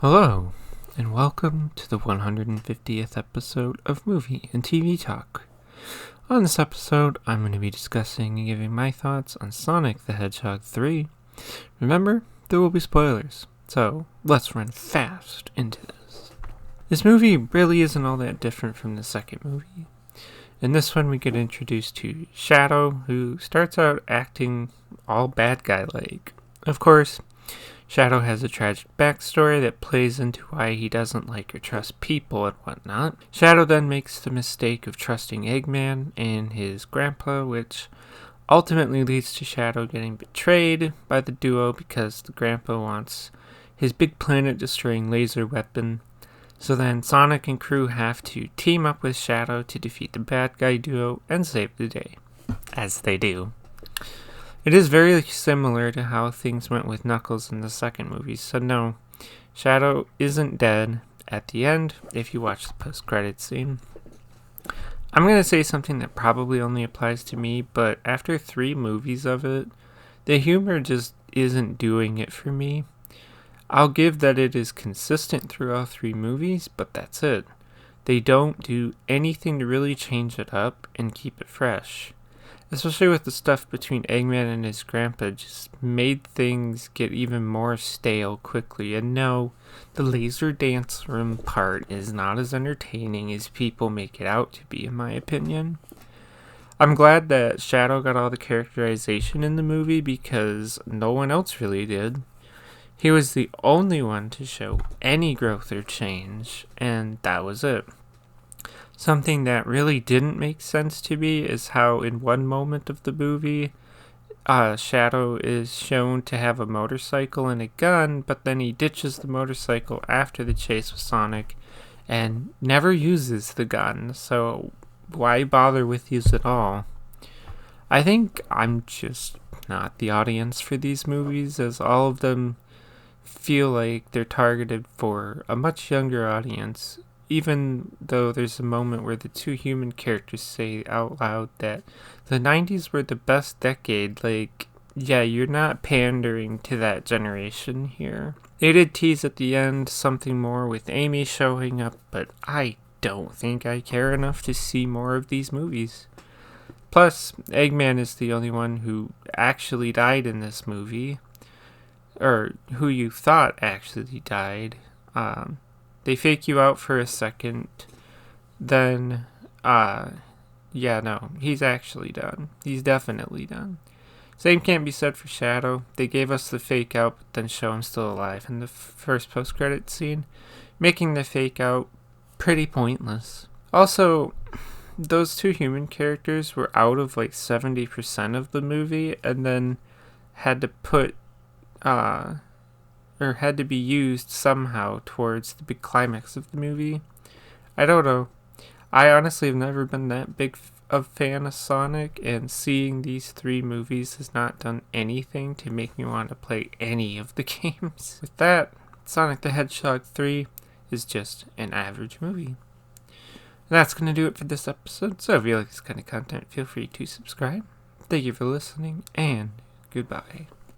Hello, and welcome to the 150th episode of Movie and TV Talk. On this episode, I'm going to be discussing and giving my thoughts on Sonic the Hedgehog 3. Remember, there will be spoilers, so let's run fast into this. This movie really isn't all that different from the second movie. In this one, we get introduced to Shadow, who starts out acting all bad guy-like. Of course, Shadow has a tragic backstory that plays into why he doesn't like or trust people and whatnot. Shadow then makes the mistake of trusting Eggman and his grandpa, which ultimately leads to Shadow getting betrayed by the duo because the grandpa wants his big planet-destroying laser weapon. So then Sonic and crew have to team up with Shadow to defeat the bad guy duo and save the day. As they do. It is very similar to how things went with Knuckles in the second movie, so no, Shadow isn't dead at the end if you watch the post-credits scene. I'm going to say something that probably only applies to me, but after 3 movies of it, the humor just isn't doing it for me. I'll give that it is consistent through all 3 movies, but that's it. They don't do anything to really change it up and keep it fresh. Especially with the stuff between Eggman and his grandpa, just made things get even more stale quickly. And no, the laser dance room part is not as entertaining as people make it out to be, in my opinion. I'm glad that Shadow got all the characterization in the movie because no one else really did. He was the only one to show any growth or change, and that was it. Something that really didn't make sense to me is how in one moment of the movie, Shadow is shown to have a motorcycle and a gun, but then he ditches the motorcycle after the chase with Sonic and never uses the gun, so why bother with these at all? I think I'm just not the audience for these movies, as all of them feel like they're targeted for a much younger audience. Even though there's a moment where the 2 human characters say out loud that the 90s were the best decade, like, yeah, you're not pandering to that generation here. They did tease at the end something more with Amy showing up, but I don't think I care enough to see more of these movies. Plus, Eggman is the only one who actually died in this movie, or who you thought actually died. They fake you out for a second, then, he's actually done. He's definitely done. Same can't be said for Shadow. They gave us the fake out, but then show him still alive in the first post-credit scene, making the fake out pretty pointless. Also, those 2 human characters were out of like 70% of the movie, and then had to had to be used somehow towards the big climax of the movie. I don't know. I honestly have never been that big of a fan of Sonic, and seeing these 3 movies has not done anything to make me want to play any of the games. With that, Sonic the Hedgehog 3 is just an average movie. And that's going to do it for this episode, so if you like this kind of content, feel free to subscribe. Thank you for listening, and goodbye.